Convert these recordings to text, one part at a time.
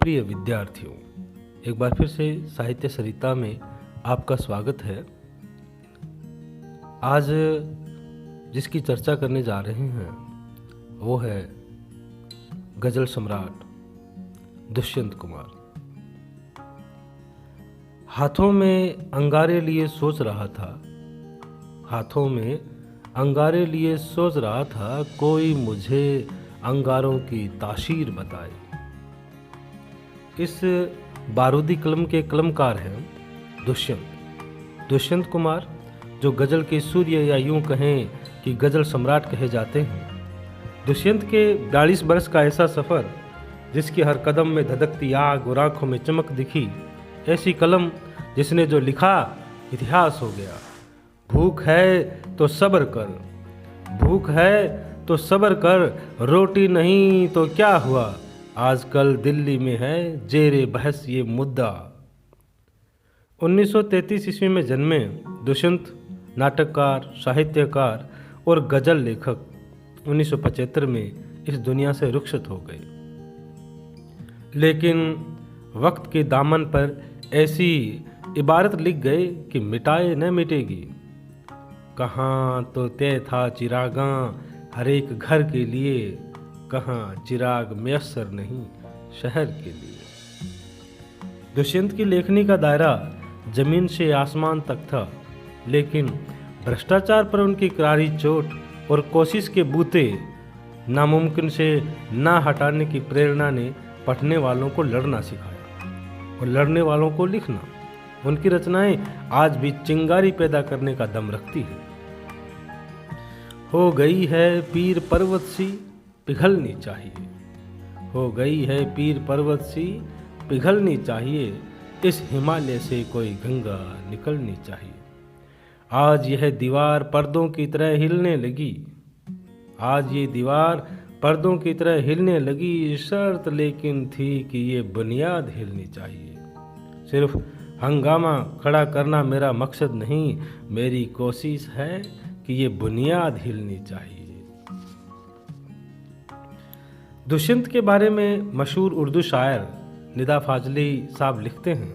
प्रिय विद्यार्थियों, एक बार फिर से साहित्य सरिता में आपका स्वागत है। आज जिसकी चर्चा करने जा रहे हैं वो है गजल सम्राट दुष्यंत कुमार। हाथों में अंगारे लिए सोच रहा था, हाथों में अंगारे लिए सोच रहा था, कोई मुझे अंगारों की तासीर बताए। इस बारूदी कलम के कलमकार हैं दुष्यंत कुमार, जो गजल के सूर्य या यूं कहें कि गजल सम्राट कहे जाते हैं। दुष्यंत के 42 वर्ष का ऐसा सफ़र, जिसकी हर कदम में धधकती आग और आंखों में चमक दिखी। ऐसी कलम जिसने जो लिखा इतिहास हो गया। भूख है तो सब्र कर, भूख है तो सब्र कर, रोटी नहीं तो क्या हुआ, आजकल दिल्ली में है जेरे बहस ये मुद्दा। 1933 ईस्वी में जन्मे दुष्यंत नाटककार, साहित्यकार और गजल लेखक 1975 में इस दुनिया से रुखसत हो गए। लेकिन वक्त के दामन पर ऐसी इबारत लिख गए कि मिटाए न मिटेगी। कहाँ तो तय था चिरागां हर एक घर के लिए, कहाँ चिराग मयस्सर नहीं शहर के लिए। दुष्यंत की लेखनी का दायरा जमीन से आसमान तक था, लेकिन भ्रष्टाचार पर उनकी करारी चोट और कोशिश के बूते नामुमकिन से ना हटाने की प्रेरणा ने पढ़ने वालों को लड़ना सिखाया और लड़ने वालों को लिखना। उनकी रचनाएं आज भी चिंगारी पैदा करने का दम रखती है। हो गई है पीर पर्वत सी पिघलनी चाहिए, हो गई है पीर पर्वत सी पिघलनी चाहिए, इस हिमालय से कोई गंगा निकलनी चाहिए। आज यह दीवार पर्दों की तरह हिलने लगी, आज ये दीवार पर्दों की तरह हिलने लगी, शर्त लेकिन थी कि ये बुनियाद हिलनी चाहिए। सिर्फ हंगामा खड़ा करना मेरा मकसद नहीं, मेरी कोशिश है कि ये बुनियाद हिलनी चाहिए। दुष्यंत के बारे में मशहूर उर्दू शायर निदा फाजली साहब लिखते हैं,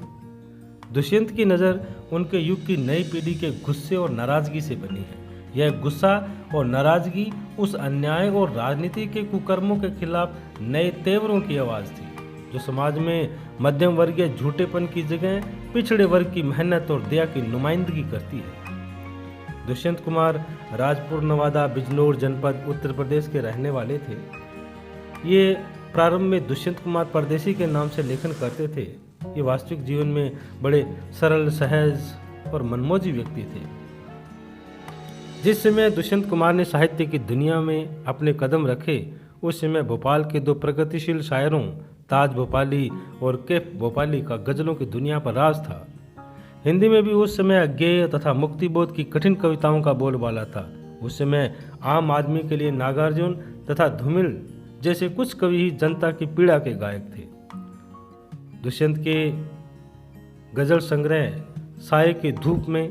दुष्यंत की नज़र उनके युग की नई पीढ़ी के गुस्से और नाराज़गी से बनी है। यह गुस्सा और नाराज़गी उस अन्याय और राजनीति के कुकर्मों के खिलाफ नए तेवरों की आवाज़ थी, जो समाज में मध्यम वर्गीय झूठेपन की जगह पिछड़े वर्ग की मेहनत और दया की नुमाइंदगी करती है। दुष्यंत कुमार राजपुर नवादा बिजनौर जनपद उत्तर प्रदेश के रहने वाले थे। ये प्रारंभ में दुष्यंत कुमार परदेसी के नाम से लेखन करते थे। ये वास्तविक जीवन में बड़े सरल, सहज और मनमोजी व्यक्ति थे। जिस समय दुष्यंत कुमार ने साहित्य की दुनिया में अपने कदम रखे, उस समय भोपाल के दो प्रगतिशील शायरों ताज भोपाली और कैफ भोपाली का गजलों की दुनिया पर राज था। हिंदी में भी उस समय अज्ञेय तथा मुक्तिबोध की कठिन कविताओं का बोलबाला था। उस समय आम आदमी के लिए नागार्जुन तथा धूमिल जैसे कुछ कवि ही जनता की पीड़ा के गायक थे। दुष्यंत के गजल संग्रह साये की धूप में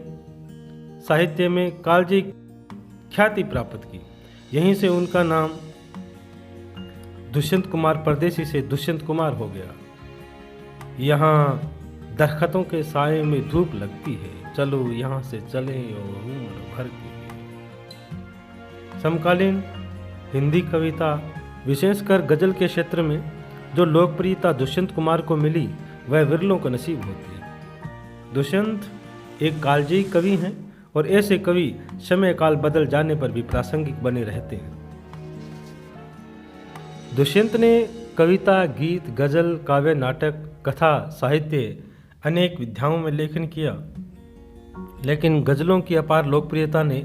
साहित्य में कालजयी ख्याति प्राप्त की। यहीं से उनका नाम दुष्यंत कुमार परदेसी से दुष्यंत कुमार हो गया। यहाँ दरख्तों के साये में धूप लगती है, चलो यहाँ से चलें और उम्र भर के लिए। समकालीन हिंदी कविता विशेषकर गजल के क्षेत्र में जो लोकप्रियता दुष्यंत कुमार को मिली, वह विरलों को नसीब होती है। दुष्यंत एक कालजयी कवि हैं और ऐसे कवि समय काल बदल जाने पर भी प्रासंगिक बने रहते हैं। दुष्यंत ने कविता, गीत, गजल, काव्य, नाटक, कथा, साहित्य अनेक विधाओं में लेखन किया, लेकिन गजलों की अपार लोकप्रियता ने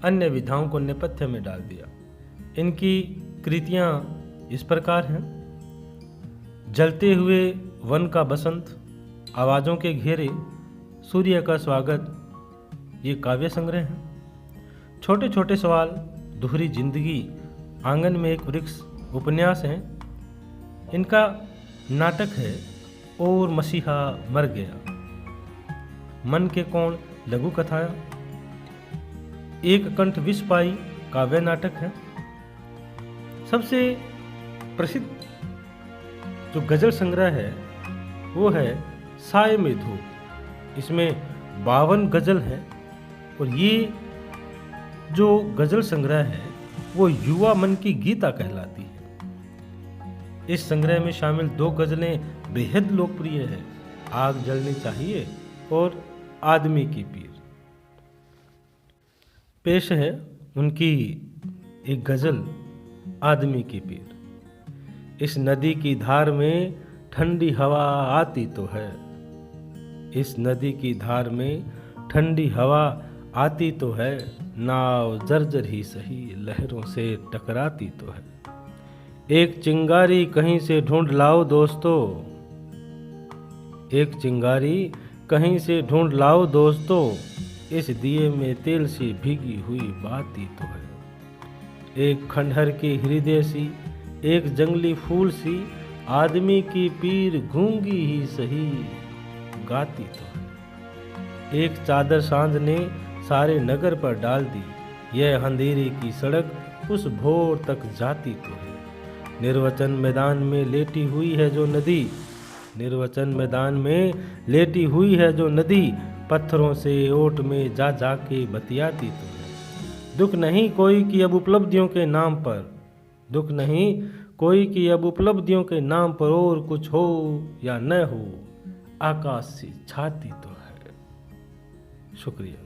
अन्य विधाओं को नेपथ्य में डाल दिया। इनकी कृतियां इस प्रकार हैं: जलते हुए वन का बसंत, आवाज़ों के घेरे, सूर्य का स्वागत, ये काव्य संग्रह हैं। छोटे छोटे सवाल, दोहरी जिंदगी, आंगन में एक वृक्ष, उपन्यास हैं। इनका नाटक है और मसीहा मर गया, मन के कोण लघु कथाया, एक कंठ विष पाई काव्य नाटक है। सबसे प्रसिद्ध जो गज़ल संग्रह है वो है साए में धूप। इसमें 52 गज़ल हैं और ये जो गज़ल संग्रह है वो युवा मन की गीता कहलाती है। इस संग्रह में शामिल 2 गज़लें बेहद लोकप्रिय है, आग जलनी चाहिए और आदमी की पीर। पेश है उनकी एक गज़ल आदमी की पीर। इस नदी की धार में ठंडी हवा आती तो है, इस नदी की धार में ठंडी हवा आती तो है, नाव जर्जर ही सही लहरों से टकराती तो है। एक चिंगारी कहीं से ढूंढ लाओ दोस्तों, एक चिंगारी कहीं से ढूंढ लाओ दोस्तों, इस दिए में तेल सी भीगी हुई बात ही तो है। एक खंडहर की हृदय सी, एक जंगली फूल सी, आदमी की पीर गूंगी ही सही गाती तो है। एक चादर सांझ ने सारे नगर पर डाल दी, यह अंधेरे की सड़क उस भोर तक जाती तो है। निर्वचन मैदान में लेटी हुई है जो नदी, निर्वचन मैदान में लेटी हुई है जो नदी, पत्थरों से ओट में जा के बतियाती तो है। दुख नहीं कोई की अब उपलब्धियों के नाम पर, दुख नहीं कोई की अब उपलब्धियों के नाम पर, और कुछ हो या न हो आकाश से छाती तो है। शुक्रिया।